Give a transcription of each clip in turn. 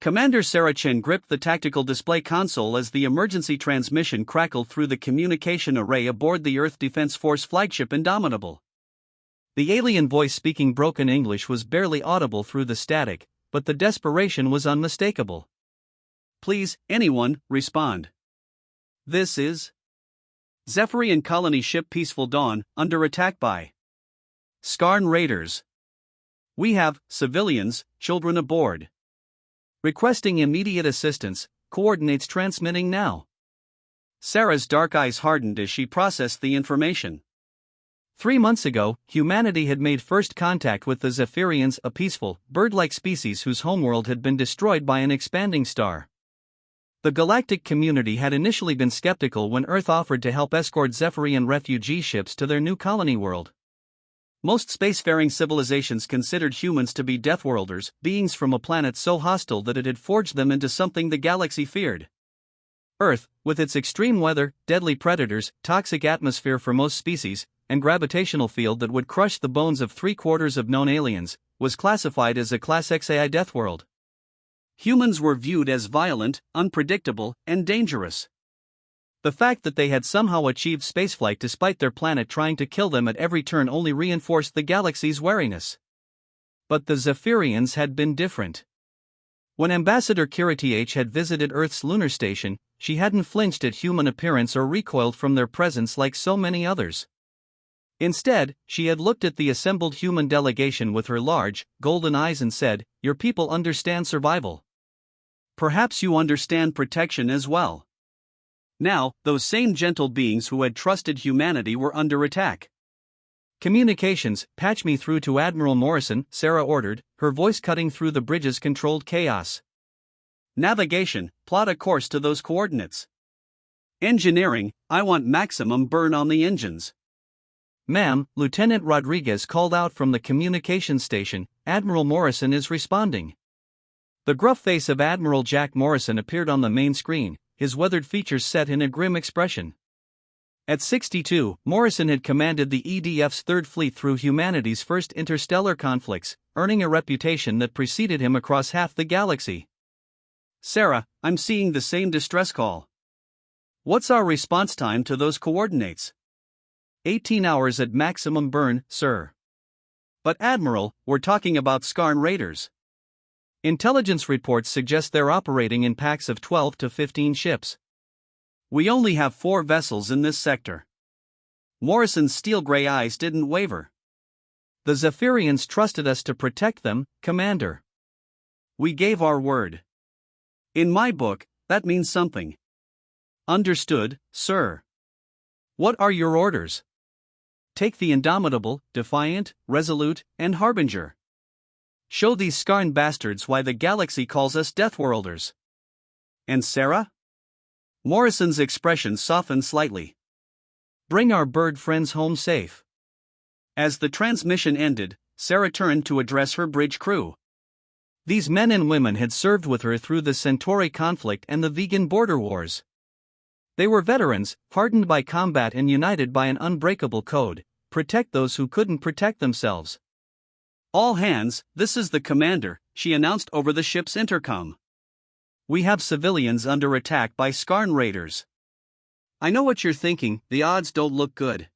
Commander Sarah Chen gripped the tactical display console as the emergency transmission crackled through the communication array aboard the Earth Defense Force flagship Indomitable. The alien voice speaking broken English was barely audible through the static, but the desperation was unmistakable. "Please, anyone, respond. This is Zephyrian Colony ship Peaceful Dawn, under attack by Skarn Raiders. We have civilians, children aboard. Requesting immediate assistance, coordinates transmitting now." Sarah's dark eyes hardened as she processed the information. 3 months ago, humanity had made first contact with the Zephyrians, a peaceful, bird-like species whose homeworld had been destroyed by an expanding star. The galactic community had initially been skeptical when Earth offered to help escort Zephyrian refugee ships to their new colony world. Most spacefaring civilizations considered humans to be Deathworlders, beings from a planet so hostile that it had forged them into something the galaxy feared. Earth, with its extreme weather, deadly predators, toxic atmosphere for most species, and gravitational field that would crush the bones of 3/4 of known aliens, was classified as a Class XAI Deathworld. Humans were viewed as violent, unpredictable, and dangerous. The fact that they had somehow achieved spaceflight despite their planet trying to kill them at every turn only reinforced the galaxy's wariness. But the Zephyrians had been different. When Ambassador Retaliation had visited Earth's lunar station, she hadn't flinched at human appearance or recoiled from their presence like so many others. Instead, she had looked at the assembled human delegation with her large, golden eyes and said, "Your people understand survival. Perhaps you understand protection as well." Now, those same gentle beings who had trusted humanity were under attack. "Communications, patch me through to Admiral Morrison," Sarah ordered, her voice cutting through the bridge's controlled chaos. "Navigation, plot a course to those coordinates." "Engineering, I want maximum burn on the engines." "Ma'am," Lieutenant Rodriguez called out from the communications station, "Admiral Morrison is responding." The gruff face of Admiral Jack Morrison appeared on the main screen, his weathered features set in a grim expression. At 62, Morrison had commanded the EDF's Third Fleet through humanity's first interstellar conflicts, earning a reputation that preceded him across half the galaxy. "Sarah, I'm seeing the same distress call. What's our response time to those coordinates?" 18 hours at maximum burn, sir." "But Admiral, we're talking about Skarn Raiders. Intelligence reports suggest they're operating in packs of 12 to 15 ships. We only have 4 vessels in this sector." Morrison's steel-gray eyes didn't waver. "The Zephyrians trusted us to protect them, Commander. We gave our word. In my book, that means something." "Understood, sir." "What are your orders?" "Take the Indomitable, Defiant, Resolute, and Harbinger. Show these Skarn bastards why the galaxy calls us Deathworlders." "And Sarah?" Morrison's expression softened slightly. "Bring our bird friends home safe." As the transmission ended, Sarah turned to address her bridge crew. These men and women had served with her through the Centauri conflict and the vegan border wars. They were veterans, hardened by combat and united by an unbreakable code: protect those who couldn't protect themselves. "All hands, this is the commander," she announced over the ship's intercom. "We have civilians under attack by Skarn Raiders. I know what you're thinking, the odds don't look good.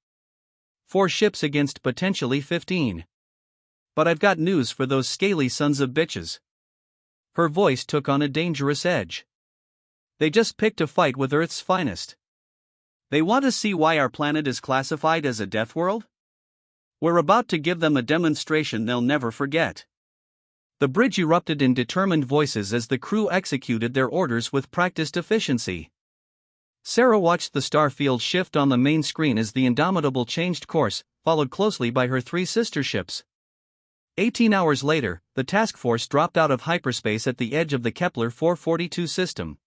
4 ships against potentially 15. But I've got news for those scaly sons of bitches." Her voice took on a dangerous edge. "They just picked a fight with Earth's finest. They want to see why our planet is classified as a death world? We're about to give them a demonstration they'll never forget." The bridge erupted in determined voices as the crew executed their orders with practiced efficiency. Sarah watched the star field shift on the main screen as the Indomitable changed course, followed closely by her 3 sister ships. 18 hours later, the task force dropped out of hyperspace at the edge of the Kepler 442 system.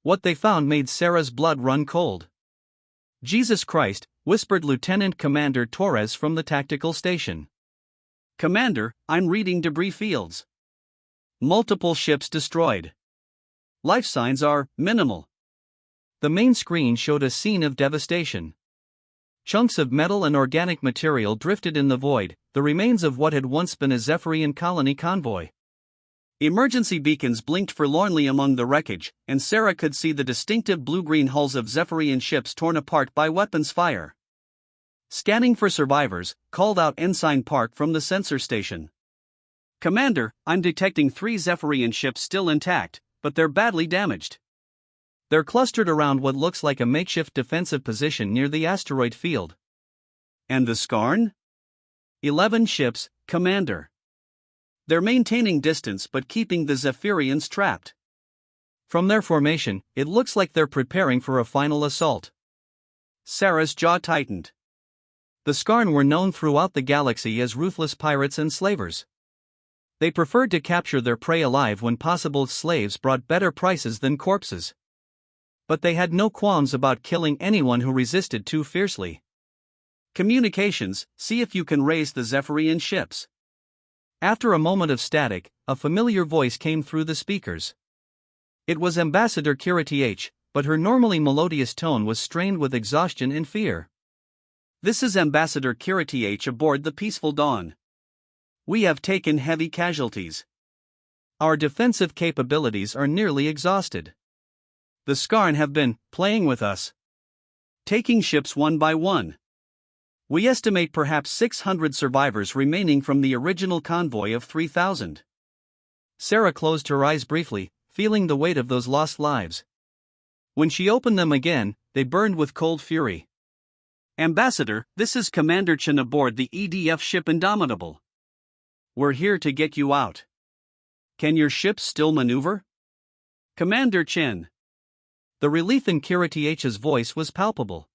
What they found made Sarah's blood run cold. "Jesus Christ," whispered Lieutenant Commander Torres from the tactical station. "Commander, I'm reading debris fields. Multiple ships destroyed. Life signs are minimal." The main screen showed a scene of devastation. Chunks of metal and organic material drifted in the void, the remains of what had once been a Zephyrian colony convoy. Emergency beacons blinked forlornly among the wreckage, and Sarah could see the distinctive blue-green hulls of Zephyrian ships torn apart by weapons fire. Scanning for survivors, called out Ensign Park from the sensor station. "Commander, I'm detecting 3 Zephyrian ships still intact, but they're badly damaged. They're clustered around what looks like a makeshift defensive position near the asteroid field." "And the Skarn?" 11 ships, Commander. They're maintaining distance but keeping the Zephyrians trapped. From their formation, it looks like they're preparing for a final assault." Sarah's jaw tightened. The Skarn were known throughout the galaxy as ruthless pirates and slavers. They preferred to capture their prey alive when possible. Slaves brought better prices than corpses. But they had no qualms about killing anyone who resisted too fiercely. "Communications, see if you can raise the Zephyrian ships." After a moment of static, a familiar voice came through the speakers. It was Ambassador H, but her normally melodious tone was strained with exhaustion and fear. "This is Ambassador H aboard the Peaceful Dawn. We have taken heavy casualties. Our defensive capabilities are nearly exhausted. The Skarn have been playing with us, taking ships one by one. We estimate perhaps 600 survivors remaining from the original convoy of 3,000. Sarah closed her eyes briefly, feeling the weight of those lost lives. When she opened them again, they burned with cold fury. "Ambassador, this is Commander Chen aboard the EDF ship Indomitable. We're here to get you out. Can your ships still maneuver?" "Commander Chen." The relief in H's voice was palpable.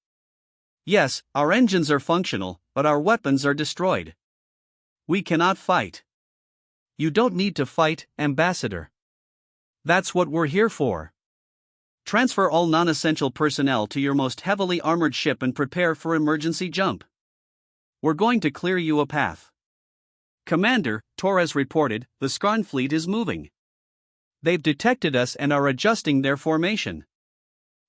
"Yes, our engines are functional, but our weapons are destroyed. We cannot fight." "You don't need to fight, Ambassador. That's what we're here for. Transfer all non-essential personnel to your most heavily armored ship and prepare for emergency jump. We're going to clear you a path." "Commander," Torres reported, "the Skarn fleet is moving. They've detected us and are adjusting their formation.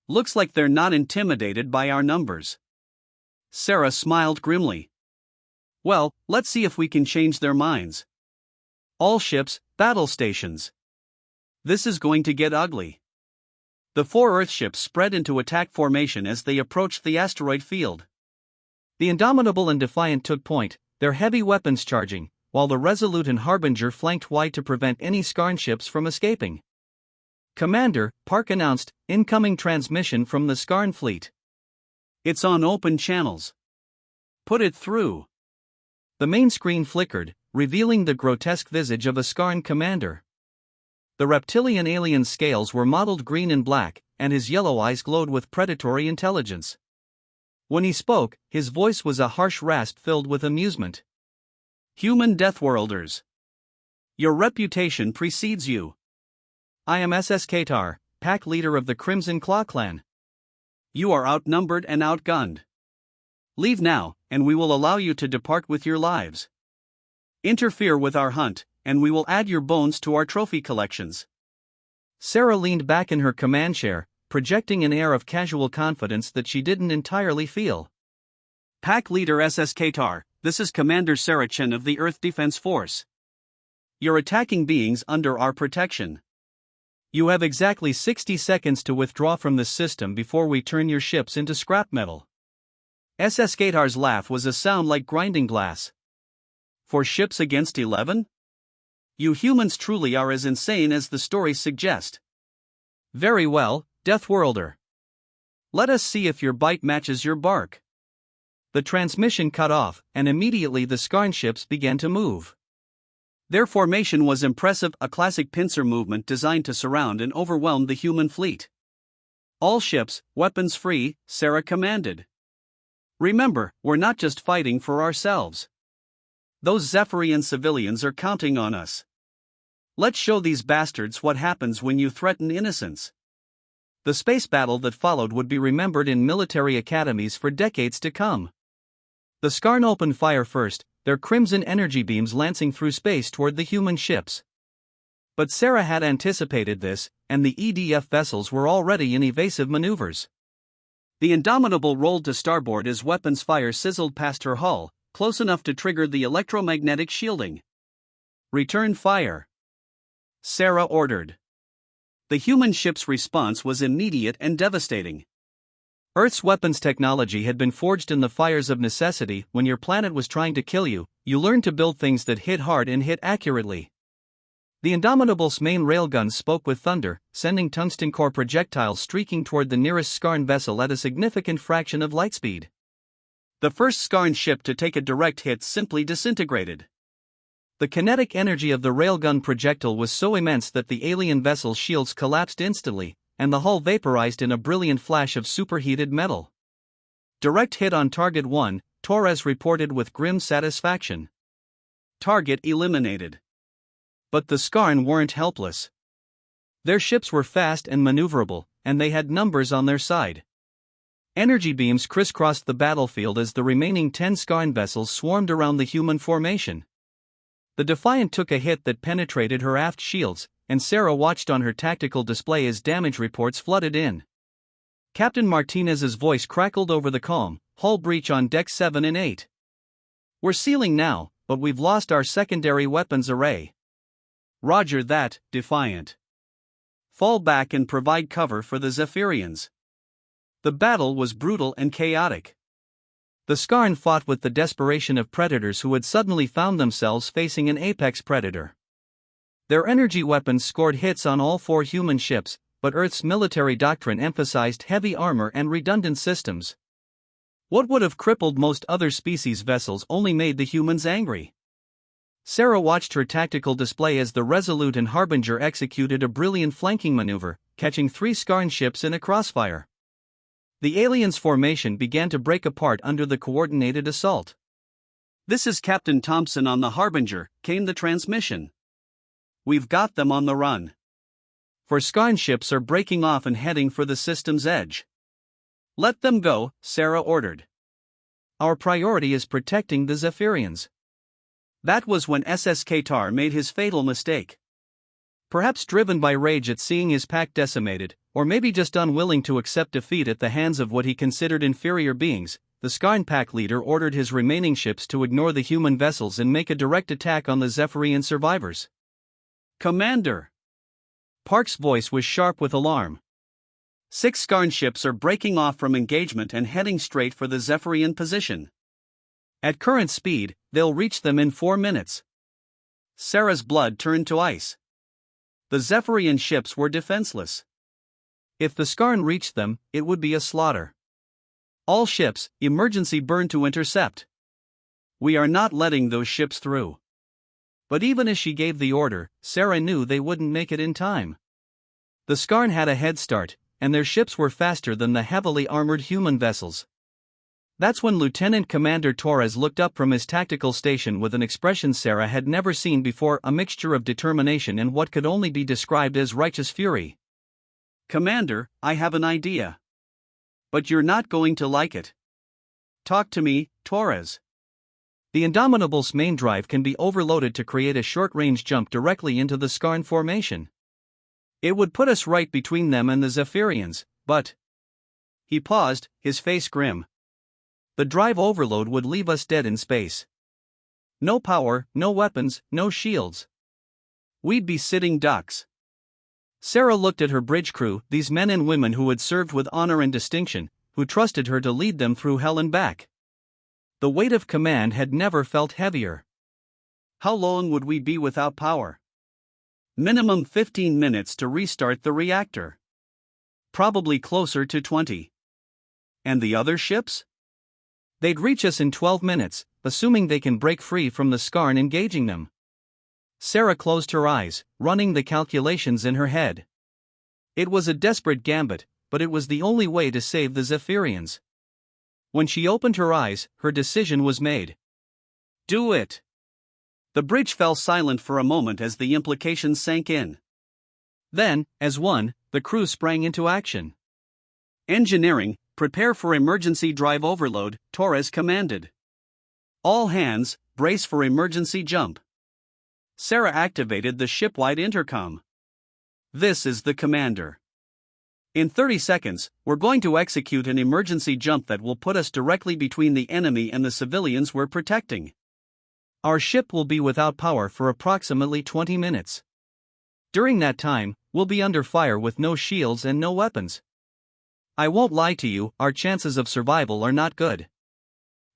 Looks like they're not intimidated by our numbers." Sarah smiled grimly. "Well, let's see if we can change their minds. All ships, battle stations. This is going to get ugly." The 4 Earth ships spread into attack formation as they approached the asteroid field. The Indomitable and Defiant took point, their heavy weapons charging, while the Resolute and Harbinger flanked wide to prevent any Skarn ships from escaping. "Commander," Park announced, "incoming transmission from the Skarn fleet. It's on open channels. Put it through." The main screen flickered, revealing the grotesque visage of a Skarn commander. The reptilian alien's scales were mottled green and black, and his yellow eyes glowed with predatory intelligence. When he spoke, his voice was a harsh rasp filled with amusement. "Human Deathworlders. Your reputation precedes you. I am SCI-FI, pack leader of the Crimson Claw clan. You are outnumbered and outgunned. Leave now, and we will allow you to depart with your lives. Interfere with our hunt, and we will add your bones to our trophy collections." Sarah leaned back in her command chair, projecting an air of casual confidence that she didn't entirely feel. "Pack Leader SCI-FI, this is Commander Sarah Chen of the Earth Defense Force. You're attacking beings under our protection. You have exactly 60 seconds to withdraw from this system before we turn your ships into scrap metal." SCI-FI's laugh was a sound like grinding glass. "For ships against 11? You humans truly are as insane as the stories suggest. Very well, Deathworlder. Let us see if your bite matches your bark." The transmission cut off, and immediately the Skarn ships began to move. Their formation was impressive, a classic pincer movement designed to surround and overwhelm the human fleet. "All ships, weapons free," Sarah commanded. "Remember, we're not just fighting for ourselves. Those Zephyrian civilians are counting on us. Let's show these bastards what happens when you threaten innocence." The space battle that followed would be remembered in military academies for decades to come. The Skarn opened fire first, their crimson energy beams lancing through space toward the human ships. But Sarah had anticipated this, and the EDF vessels were already in evasive maneuvers. The Indomitable rolled to starboard as weapons fire sizzled past her hull, close enough to trigger the electromagnetic shielding. "Return fire." Sarah ordered. The human ship's response was immediate and devastating. Earth's weapons technology had been forged in the fires of necessity. When your planet was trying to kill you, you learned to build things that hit hard and hit accurately. The Indomitable's main railguns spoke with thunder, sending tungsten core projectiles streaking toward the nearest Skarn vessel at a significant fraction of light speed. The first Skarn ship to take a direct hit simply disintegrated. The kinetic energy of the railgun projectile was so immense that the alien vessel's shields collapsed instantly, and the hull vaporized in a brilliant flash of superheated metal. Direct hit on Target 1, Torres reported with grim satisfaction. Target eliminated. But the Skarn weren't helpless. Their ships were fast and maneuverable, and they had numbers on their side. Energy beams crisscrossed the battlefield as the remaining 10 Skarn vessels swarmed around the human formation. The Defiant took a hit that penetrated her aft shields, and Sarah watched on her tactical display as damage reports flooded in. Captain Martinez's voice crackled over the calm, hull breach on Deck 7 and 8. We're sealing now, but we've lost our secondary weapons array. Roger that, Defiant. Fall back and provide cover for the Zephyrians. The battle was brutal and chaotic. The Skarn fought with the desperation of predators who had suddenly found themselves facing an apex predator. Their energy weapons scored hits on all 4 human ships, but Earth's military doctrine emphasized heavy armor and redundant systems. What would have crippled most other species' vessels only made the humans angry. Sarah watched her tactical display as the Resolute and Harbinger executed a brilliant flanking maneuver, catching 3 Skarn ships in a crossfire. The aliens' formation began to break apart under the coordinated assault. "This is Captain Thompson on the Harbinger," came the transmission. "We've got them on the run. 4 Skarn ships are breaking off and heading for the system's edge." "Let them go," Sarah ordered. "Our priority is protecting the Zephyrians." That was when SS Qatar made his fatal mistake. Perhaps driven by rage at seeing his pack decimated, or maybe just unwilling to accept defeat at the hands of what he considered inferior beings, the Skarn pack leader ordered his remaining ships to ignore the human vessels and make a direct attack on the Zephyrian survivors. "Commander!" Park's voice was sharp with alarm. 6 Skarn ships are breaking off from engagement and heading straight for the Zephyrian position. At current speed, they'll reach them in 4 minutes. Sarah's blood turned to ice. The Zephyrian ships were defenseless. If the Skarn reached them, it would be a slaughter. "All ships, emergency burn to intercept. We are not letting those ships through." But even as she gave the order, Sarah knew they wouldn't make it in time. The Skarn had a head start, and their ships were faster than the heavily armored human vessels. That's when Lieutenant Commander Torres looked up from his tactical station with an expression Sarah had never seen before, a mixture of determination and what could only be described as righteous fury. "Commander, I have an idea. But you're not going to like it." "Talk to me, Torres." The Indomitable's main drive can be overloaded to create a short-range jump directly into the Skarn formation. It would put us right between them and the Zephyrians, but... He paused, his face grim. "The drive overload would leave us dead in space. No power, no weapons, no shields. We'd be sitting ducks." Sarah looked at her bridge crew, these men and women who had served with honor and distinction, who trusted her to lead them through hell and back. The weight of command had never felt heavier. "How long would we be without power?" "Minimum 15 minutes to restart the reactor. Probably closer to 20. "And the other ships?" "They'd reach us in 12 minutes, assuming they can break free from the Skarn engaging them." Sarah closed her eyes, running the calculations in her head. It was a desperate gambit, but it was the only way to save the Zephyrians. When she opened her eyes, her decision was made. "Do it." The bridge fell silent for a moment as the implications sank in. Then, as one, the crew sprang into action. "Engineering, prepare for emergency drive overload," Torres commanded. "All hands, brace for emergency jump." Sarah activated the ship-wide intercom. "This is the commander. In 30 seconds, we're going to execute an emergency jump that will put us directly between the enemy and the civilians we're protecting. Our ship will be without power for approximately 20 minutes. During that time, we'll be under fire with no shields and no weapons. I won't lie to you, our chances of survival are not good.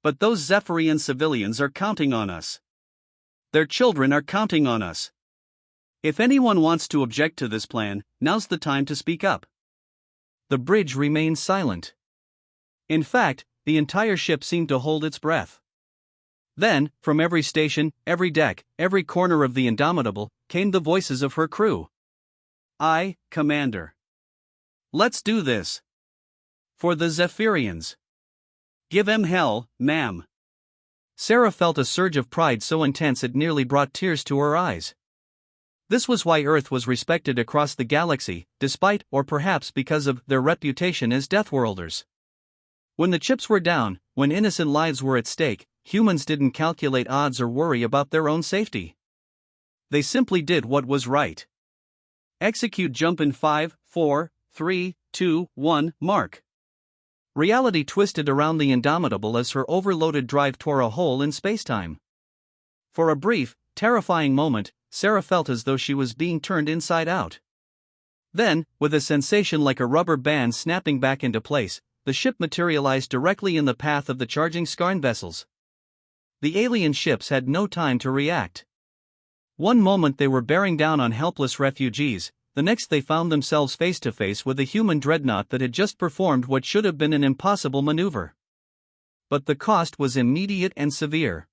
But those Zephyrian civilians are counting on us. Their children are counting on us. If anyone wants to object to this plan, now's the time to speak up. The bridge remained silent. In fact, the entire ship seemed to hold its breath. Then, from every station, every deck, every corner of the Indomitable, came the voices of her crew. Aye, Commander. Let's do this. For the Zephyrians. Give 'em hell, ma'am. Sarah felt a surge of pride so intense it nearly brought tears to her eyes. This was why Earth was respected across the galaxy, despite, or perhaps because of, their reputation as Deathworlders. When the chips were down, when innocent lives were at stake, humans didn't calculate odds or worry about their own safety. They simply did what was right. Execute jump in 5, 4, 3, 2, 1, mark. Reality twisted around the Indomitable as her overloaded drive tore a hole in spacetime. For a brief, terrifying moment, Sarah felt as though she was being turned inside out. Then, with a sensation like a rubber band snapping back into place, the ship materialized directly in the path of the charging Skarn vessels. The alien ships had no time to react. One moment they were bearing down on helpless refugees, the next they found themselves face to face with a human dreadnought that had just performed what should have been an impossible maneuver. But the cost was immediate and severe.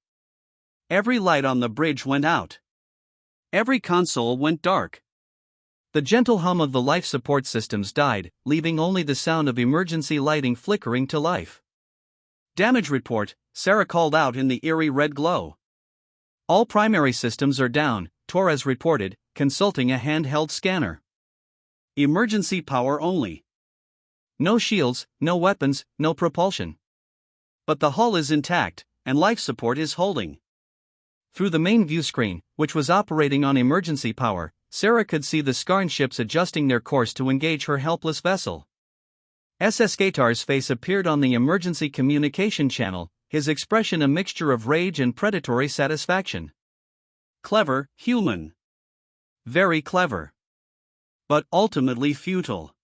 Every light on the bridge went out. Every console went dark. The gentle hum of the life support systems died, leaving only the sound of emergency lighting flickering to life. Damage report, Sarah called out in the eerie red glow. All primary systems are down, Torres reported, consulting a handheld scanner. Emergency power only. No shields, no weapons, no propulsion. But the hull is intact, and life support is holding. Through the main view screen, which was operating on emergency power, Sarah could see the Skarn ships adjusting their course to engage her helpless vessel. SS Katar's face appeared on the emergency communication channel, his expression a mixture of rage and predatory satisfaction. Clever, human. Very clever. But ultimately futile.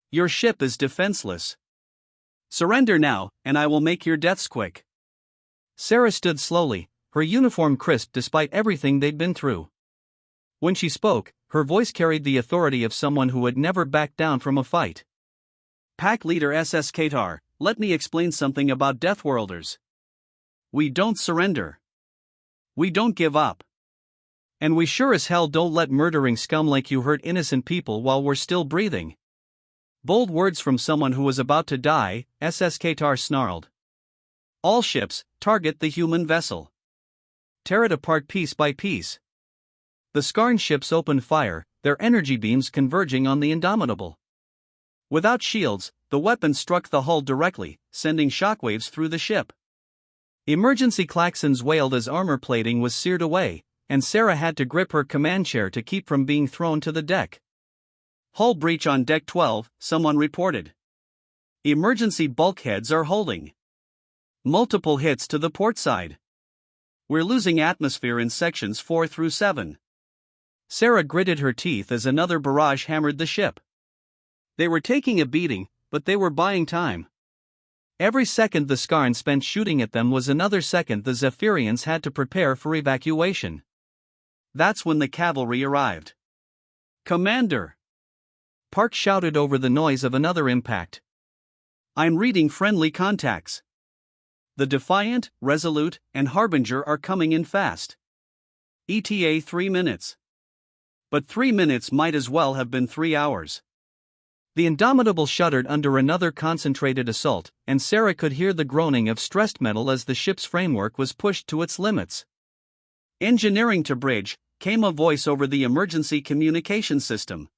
Your ship is defenseless. Surrender now, and I will make your deaths quick. Sarah stood slowly, her uniform crisp despite everything they'd been through. When she spoke, her voice carried the authority of someone who had never backed down from a fight. Pack Leader SS Katar, let me explain something about Deathworlders. We don't surrender. We don't give up. And we sure as hell don't let murdering scum like you hurt innocent people while we're still breathing. Bold words from someone who was about to die, SS Katar snarled. All ships, target the human vessel. Tear it apart piece by piece. The Skarn ships opened fire, their energy beams converging on the Indomitable. Without shields, the weapons struck the hull directly, sending shockwaves through the ship. Emergency klaxons wailed as armor plating was seared away, and Sarah had to grip her command chair to keep from being thrown to the deck. Hull breach on Deck 12, someone reported. Emergency bulkheads are holding. Multiple hits to the port side. We're losing atmosphere in sections 4 through 7. Sarah gritted her teeth as another barrage hammered the ship. They were taking a beating, but they were buying time. Every second the Skarn spent shooting at them was another second the Zephyrians had to prepare for evacuation. That's when the cavalry arrived. Commander! Park shouted over the noise of another impact. I'm reading friendly contacts. The Defiant, Resolute, and Harbinger are coming in fast. ETA 3 minutes. But 3 minutes might as well have been 3 hours. The Indomitable shuddered under another concentrated assault, and Sarah could hear the groaning of stressed metal as the ship's framework was pushed to its limits. Engineering to bridge, came a voice over the emergency communication system.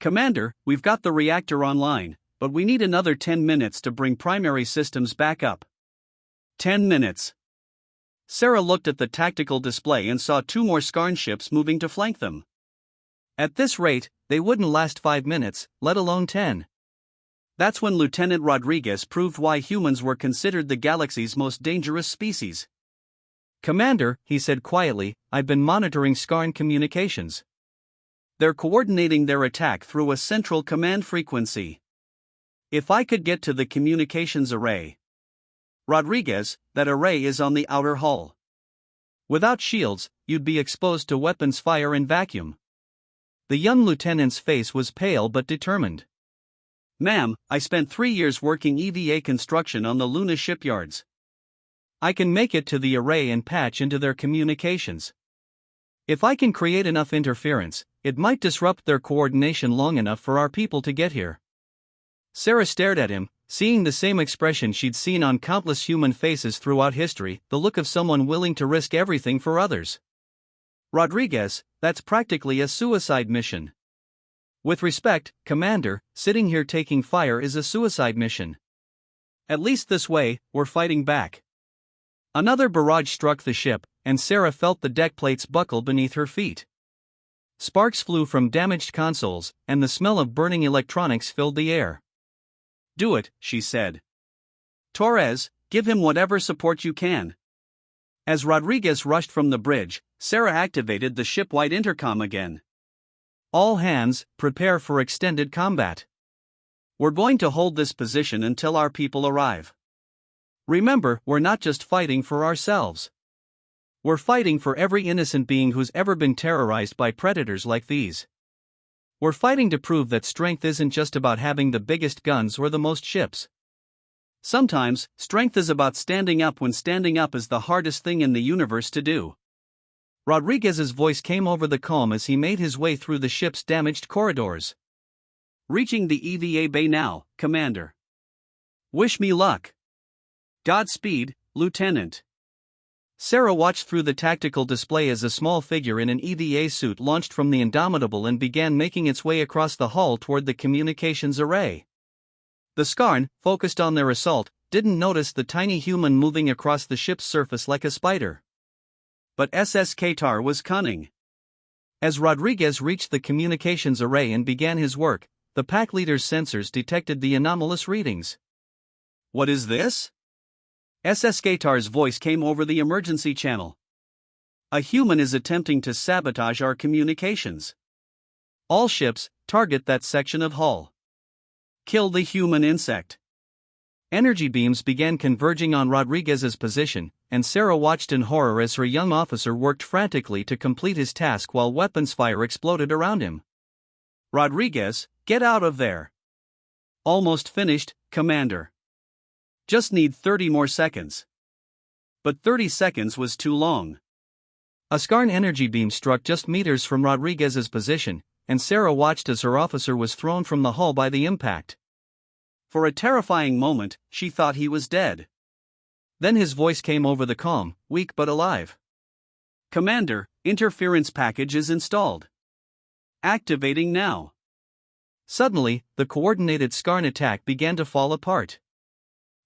Commander, we've got the reactor online, but we need another 10 minutes to bring primary systems back up. 10 minutes. Sarah looked at the tactical display and saw 2 more Skarn ships moving to flank them. At this rate, they wouldn't last 5 minutes, let alone 10. That's when Lieutenant Rodriguez proved why humans were considered the galaxy's most dangerous species. Commander, he said quietly, I've been monitoring Skarn communications. They're coordinating their attack through a central command frequency. If I could get to the communications array. Rodriguez, that array is on the outer hull. Without shields, you'd be exposed to weapons fire and vacuum. The young lieutenant's face was pale but determined. Ma'am, I spent 3 years working EVA construction on the Luna shipyards. I can make it to the array and patch into their communications. If I can create enough interference, it might disrupt their coordination long enough for our people to get here. Sarah stared at him, seeing the same expression she'd seen on countless human faces throughout history, the look of someone willing to risk everything for others. Rodriguez, that's practically a suicide mission. With respect, Commander, sitting here taking fire is a suicide mission. At least this way, we're fighting back. Another barrage struck the ship, and Sarah felt the deck plates buckle beneath her feet. Sparks flew from damaged consoles, and the smell of burning electronics filled the air. Do it, she said. Torres, give him whatever support you can. As Rodriguez rushed from the bridge, Sarah activated the ship-wide intercom again. All hands, prepare for extended combat. We're going to hold this position until our people arrive. Remember, we're not just fighting for ourselves. We're fighting for every innocent being who's ever been terrorized by predators like these. We're fighting to prove that strength isn't just about having the biggest guns or the most ships. Sometimes, strength is about standing up when standing up is the hardest thing in the universe to do. Rodriguez's voice came over the comm as he made his way through the ship's damaged corridors. Reaching the EVA bay now, Commander. Wish me luck. Godspeed, Lieutenant. Sarah watched through the tactical display as a small figure in an EVA suit launched from the Indomitable and began making its way across the hull toward the communications array. The Skarn, focused on their assault, didn't notice the tiny human moving across the ship's surface like a spider. But SS Qatar was cunning. As Rodriguez reached the communications array and began his work, the pack leader's sensors detected the anomalous readings. What is this? SS Qatar's voice came over the emergency channel. A human is attempting to sabotage our communications. All ships, target that section of hull. Kill the human insect. Energy beams began converging on Rodriguez's position, and Sarah watched in horror as her young officer worked frantically to complete his task while weapons fire exploded around him. Rodriguez, get out of there. Almost finished, Commander. Just need 30 more seconds. But 30 seconds was too long. A Skarn energy beam struck just meters from Rodriguez's position, and Sarah watched as her officer was thrown from the hull by the impact. For a terrifying moment, she thought he was dead. Then his voice came over the comm, weak but alive. Commander, interference package is installed. Activating now. Suddenly, the coordinated Skarn attack began to fall apart.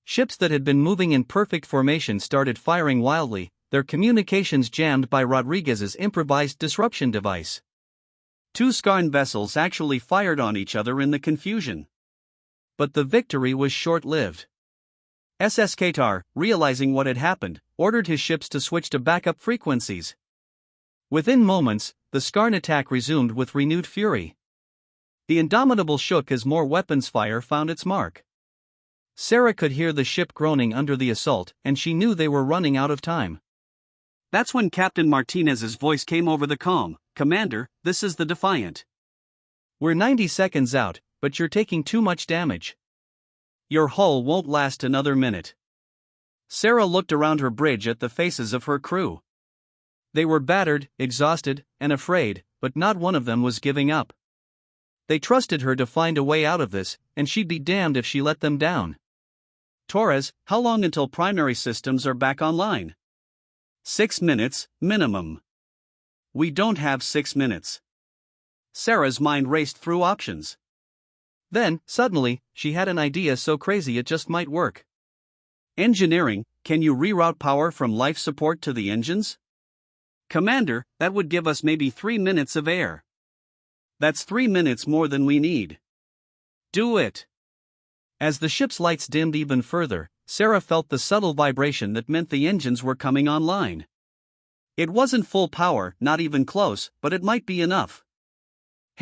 Ships that had been moving in perfect formation started firing wildly, their communications jammed by Rodriguez's improvised disruption device. 2 Skarn vessels actually fired on each other in the confusion. But the victory was short-lived. SS Qatar, realizing what had happened, ordered his ships to switch to backup frequencies. Within moments, the Skarn attack resumed with renewed fury. The Indomitable shook as more weapons fire found its mark. Sarah could hear the ship groaning under the assault, and she knew they were running out of time. That's when Captain Martinez's voice came over the comm. Commander, this is the Defiant. We're 90 seconds out, but you're taking too much damage. Your hull won't last another minute. Sarah looked around her bridge at the faces of her crew. They were battered, exhausted, and afraid, but not one of them was giving up. They trusted her to find a way out of this, and she'd be damned if she let them down. Torres, how long until primary systems are back online? 6 minutes, minimum. We don't have 6 minutes. Sarah's mind raced through options. Then, suddenly, she had an idea so crazy it just might work. Engineering, can you reroute power from life support to the engines? Commander, that would give us maybe 3 minutes of air. That's 3 minutes more than we need. Do it. As the ship's lights dimmed even further, Sarah felt the subtle vibration that meant the engines were coming online. It wasn't full power, not even close, but it might be enough.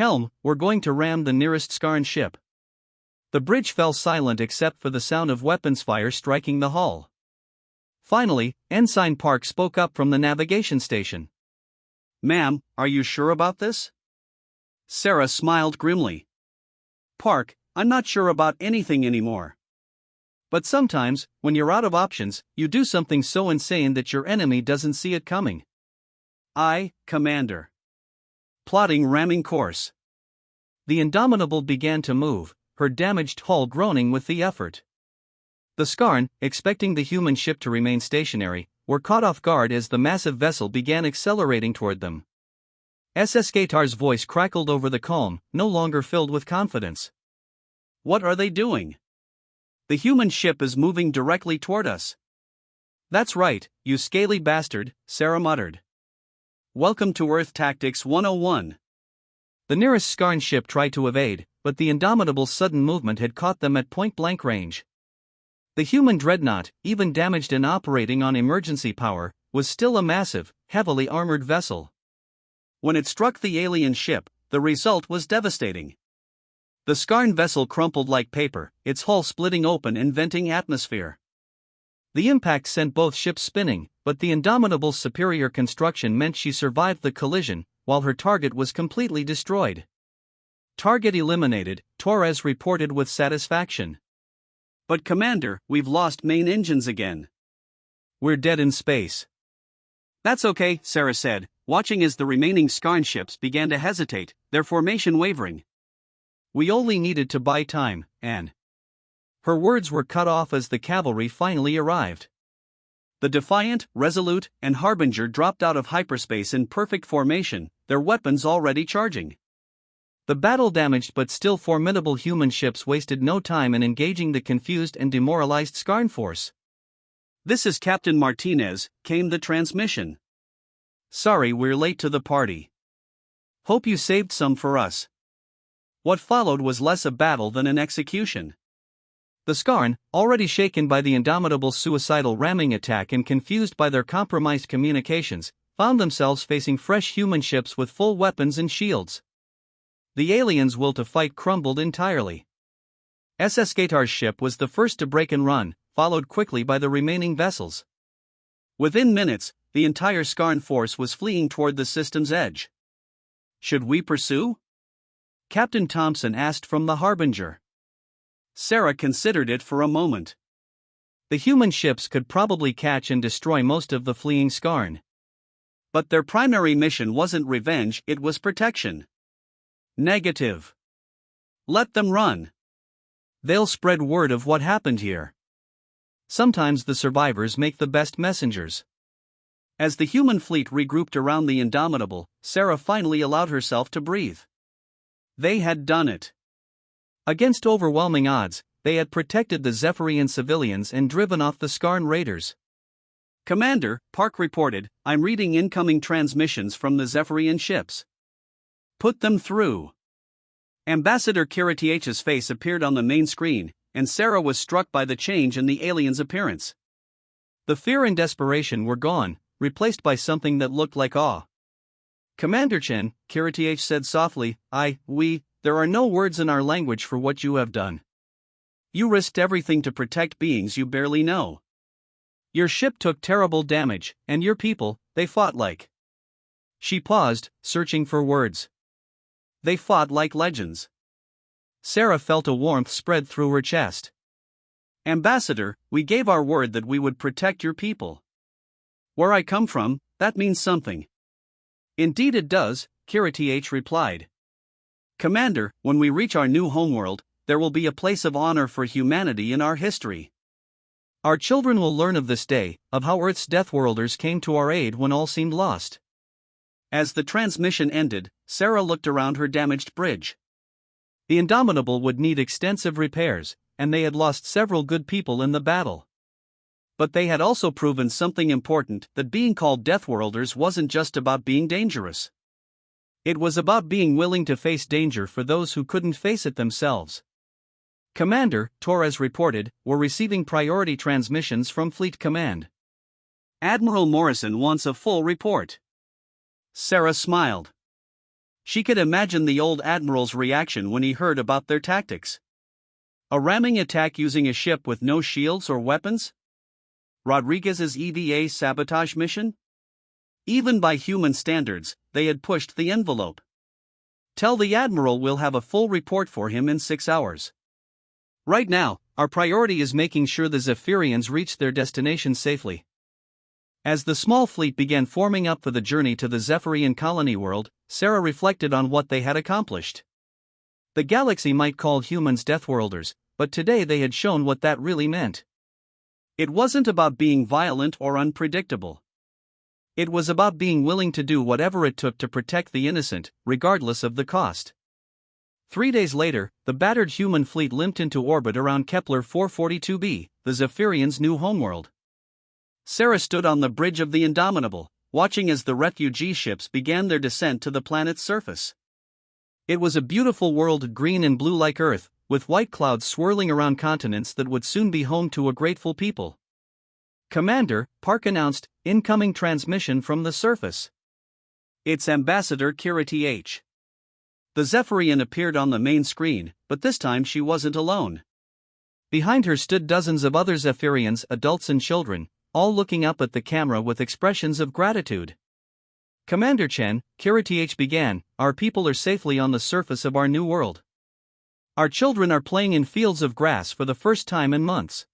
Helm, we're going to ram the nearest Skarn ship. The bridge fell silent except for the sound of weapons fire striking the hull. Finally, Ensign Park spoke up from the navigation station. "Ma'am, are you sure about this?" Sarah smiled grimly. "Park, I'm not sure about anything anymore. But sometimes, when you're out of options, you do something so insane that your enemy doesn't see it coming." "Aye, Commander." Plotting ramming course. The Indomitable began to move, her damaged hull groaning with the effort. The Skarn, expecting the human ship to remain stationary, were caught off guard as the massive vessel began accelerating toward them. SS Gatar's voice crackled over the calm, no longer filled with confidence. "What are they doing? The human ship is moving directly toward us." "That's right, you scaly bastard," Sarah muttered. "Welcome to Earth Tactics 101. The nearest Skarn ship tried to evade, but the Indomitable's sudden movement had caught them at point-blank range. The human dreadnought, even damaged and operating on emergency power, was still a massive, heavily armored vessel. When it struck the alien ship, the result was devastating. The Skarn vessel crumpled like paper, its hull splitting open and venting atmosphere. The impact sent both ships spinning, but the Indomitable's superior construction meant she survived the collision, while her target was completely destroyed. "Target eliminated," Torres reported with satisfaction. "But Commander, we've lost main engines again." "We're dead in space." "That's okay," Sarah said, watching as the remaining Skarn ships began to hesitate, their formation wavering. "We only needed to buy time, Anne." Her words were cut off as the cavalry finally arrived. The Defiant, Resolute, and Harbinger dropped out of hyperspace in perfect formation, their weapons already charging. The battle-damaged but still formidable human ships wasted no time in engaging the confused and demoralized Skarn force. "This is Captain Martinez," came the transmission. "Sorry we're late to the party. Hope you saved some for us." What followed was less a battle than an execution. The Skarn, already shaken by the Indomitable's suicidal ramming attack and confused by their compromised communications, found themselves facing fresh human ships with full weapons and shields. The aliens' will to fight crumbled entirely. SS Gatar's ship was the first to break and run, followed quickly by the remaining vessels. Within minutes, the entire Skarn force was fleeing toward the system's edge. "Should we pursue?" Captain Thompson asked from the Harbinger. Sarah considered it for a moment. The human ships could probably catch and destroy most of the fleeing Skarn. But their primary mission wasn't revenge, it was protection. Negative. Let them run. They'll spread word of what happened here. Sometimes the survivors make the best messengers. As the human fleet regrouped around the Indomitable, Sarah finally allowed herself to breathe. They had done it. Against overwhelming odds, they had protected the Zephyrian civilians and driven off the Skarn raiders. "Commander," Park reported, "I'm reading incoming transmissions from the Zephyrian ships." "Put them through." Ambassador Kiritiach's face appeared on the main screen, and Sarah was struck by the change in the alien's appearance. The fear and desperation were gone, replaced by something that looked like awe. "Commander Chen," Kiritiach said softly, there are no words in our language for what you have done. You risked everything to protect beings you barely know. Your ship took terrible damage, and your people, they fought like." She paused, searching for words. "They fought like legends." Sarah felt a warmth spread through her chest. "Ambassador, we gave our word that we would protect your people. Where I come from, that means something." "Indeed it does," Kiritiach replied. "Commander, when we reach our new homeworld, there will be a place of honor for humanity in our history. Our children will learn of this day, of how Earth's Deathworlders came to our aid when all seemed lost." As the transmission ended, Sarah looked around her damaged bridge. The Indomitable would need extensive repairs, and they had lost several good people in the battle. But they had also proven something important, that being called Deathworlders wasn't just about being dangerous. It was about being willing to face danger for those who couldn't face it themselves. "Commander," Torres reported, "we're receiving priority transmissions from Fleet Command. Admiral Morrison wants a full report." Sarah smiled. She could imagine the old admiral's reaction when he heard about their tactics. A ramming attack using a ship with no shields or weapons? Rodriguez's EVA sabotage mission? Even by human standards, they had pushed the envelope. Tell the admiral we'll have a full report for him in 6 hours. Right now, our priority is making sure the Zephyrians reach their destination safely. As the small fleet began forming up for the journey to the Zephyrian colony world, Sarah reflected on what they had accomplished. The galaxy might call humans Deathworlders, but today they had shown what that really meant. It wasn't about being violent or unpredictable. It was about being willing to do whatever it took to protect the innocent, regardless of the cost. 3 days later, the battered human fleet limped into orbit around Kepler 442b, the Zephyrians' new homeworld. Sarah stood on the bridge of the Indomitable, watching as the refugee ships began their descent to the planet's surface. It was a beautiful world, green and blue like Earth, with white clouds swirling around continents that would soon be home to a grateful people. "Commander," Park announced, "incoming transmission from the surface." "It's Ambassador Kiriti H." The Zephyrian appeared on the main screen, but this time she wasn't alone. Behind her stood dozens of other Zephyrians, adults and children, all looking up at the camera with expressions of gratitude. "Commander Chen," Kiriti H began, "our people are safely on the surface of our new world. Our children are playing in fields of grass for the first time in months.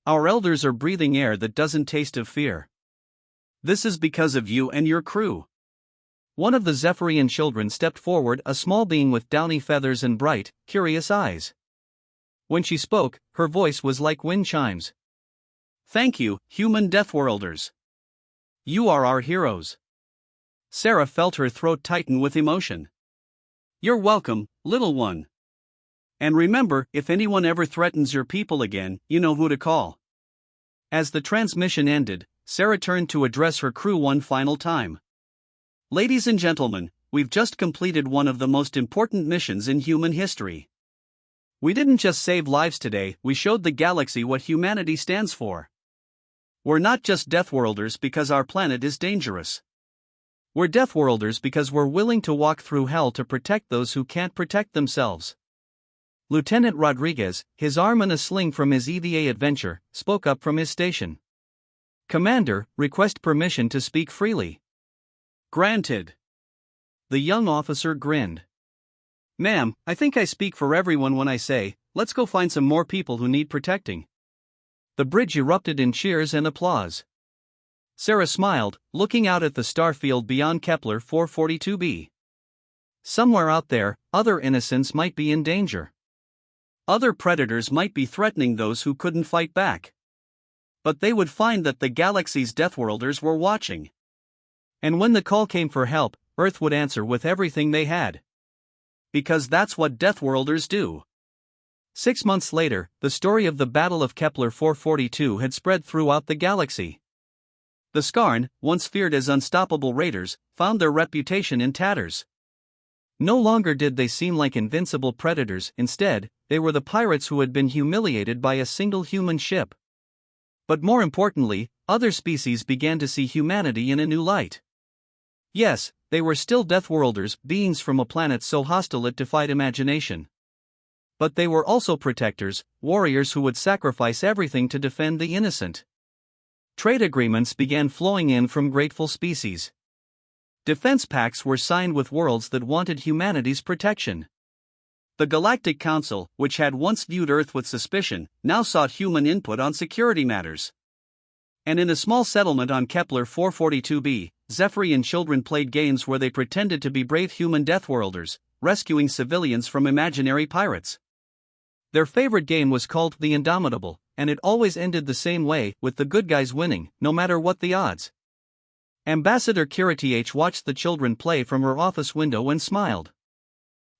Our elders are breathing air that doesn't taste of fear. This is because of you and your crew." One of the Zephyrian children stepped forward, a small being with downy feathers and bright, curious eyes. When she spoke, her voice was like wind chimes. "Thank you, human Deathworlders. You are our heroes." Sarah felt her throat tighten with emotion. "You're welcome, little one. And remember, if anyone ever threatens your people again, you know who to call." As the transmission ended, Sarah turned to address her crew one final time. "Ladies and gentlemen, we've just completed one of the most important missions in human history. We didn't just save lives today, we showed the galaxy what humanity stands for. We're not just Deathworlders because our planet is dangerous. We're Deathworlders because we're willing to walk through hell to protect those who can't protect themselves." Lieutenant Rodriguez, his arm in a sling from his EVA adventure, spoke up from his station. "Commander, request permission to speak freely." "Granted." The young officer grinned. "Ma'am, I think I speak for everyone when I say, let's go find some more people who need protecting." The bridge erupted in cheers and applause. Sarah smiled, looking out at the starfield beyond Kepler 442b. Somewhere out there, other innocents might be in danger. Other predators might be threatening those who couldn't fight back. But they would find that the galaxy's Deathworlders were watching. And when the call came for help, Earth would answer with everything they had. Because that's what Deathworlders do. 6 months later, the story of the Battle of Kepler 442 had spread throughout the galaxy. The Skarn, once feared as unstoppable raiders, found their reputation in tatters. No longer did they seem like invincible predators, instead, they were the pirates who had been humiliated by a single human ship. But more importantly, other species began to see humanity in a new light. Yes, they were still Deathworlders, beings from a planet so hostile it defied imagination. But they were also protectors, warriors who would sacrifice everything to defend the innocent. Trade agreements began flowing in from grateful species. Defense pacts were signed with worlds that wanted humanity's protection. The Galactic Council, which had once viewed Earth with suspicion, now sought human input on security matters. And in a small settlement on Kepler 442b, Zephyrian children played games where they pretended to be brave human Deathworlders, rescuing civilians from imaginary pirates. Their favorite game was called the Indomitable, and it always ended the same way, with the good guys winning, no matter what the odds. Ambassador Kiriti H watched the children play from her office window and smiled.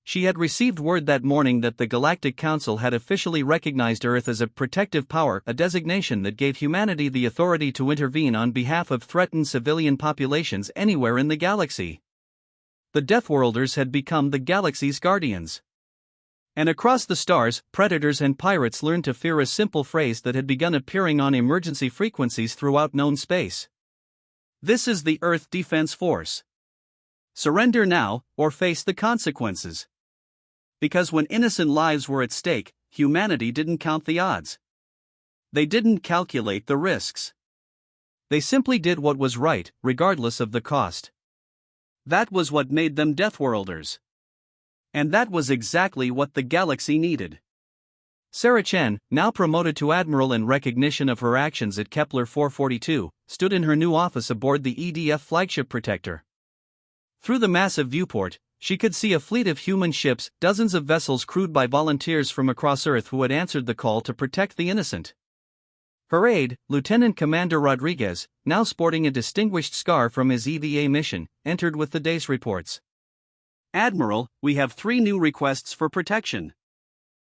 She had received word that morning that the Galactic Council had officially recognized Earth as a protective power, a designation that gave humanity the authority to intervene on behalf of threatened civilian populations anywhere in the galaxy. The Deathworlders had become the galaxy's guardians. And across the stars, predators and pirates learned to fear a simple phrase that had begun appearing on emergency frequencies throughout known space. "This is the Earth Defense Force." Surrender now, or face the consequences. Because when innocent lives were at stake, humanity didn't count the odds. They didn't calculate the risks. They simply did what was right, regardless of the cost. That was what made them Deathworlders. And that was exactly what the galaxy needed. Sarah Chen, now promoted to Admiral in recognition of her actions at Kepler 442, stood in her new office aboard the EDF flagship Protector. Through the massive viewport, she could see a fleet of human ships, dozens of vessels crewed by volunteers from across Earth who had answered the call to protect the innocent. Her aide, Lieutenant Commander Rodriguez, now sporting a distinguished scar from his EVA mission, entered with the day's reports. Admiral, we have 3 new requests for protection.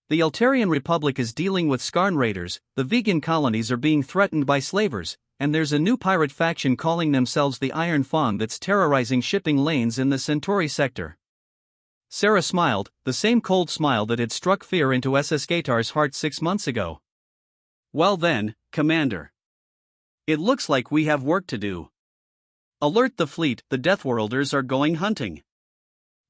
The Altarian Republic is dealing with Skarn raiders, the vegan colonies are being threatened by slavers, and there's a new pirate faction calling themselves the Iron Fawn that's terrorizing shipping lanes in the Centauri sector. Sarah smiled, the same cold smile that had struck fear into SS Gatar's heart 6 months ago. Well then, Commander. It looks like we have work to do. Alert the fleet, the Deathworlders are going hunting.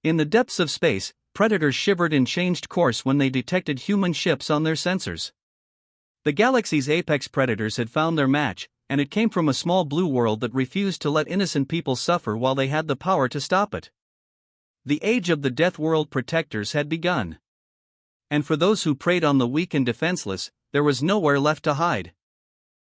In the depths of space, predators shivered and changed course when they detected human ships on their sensors. The galaxy's apex predators had found their match, and it came from a small blue world that refused to let innocent people suffer while they had the power to stop it. The age of the Deathworld protectors had begun. And for those who preyed on the weak and defenseless, there was nowhere left to hide.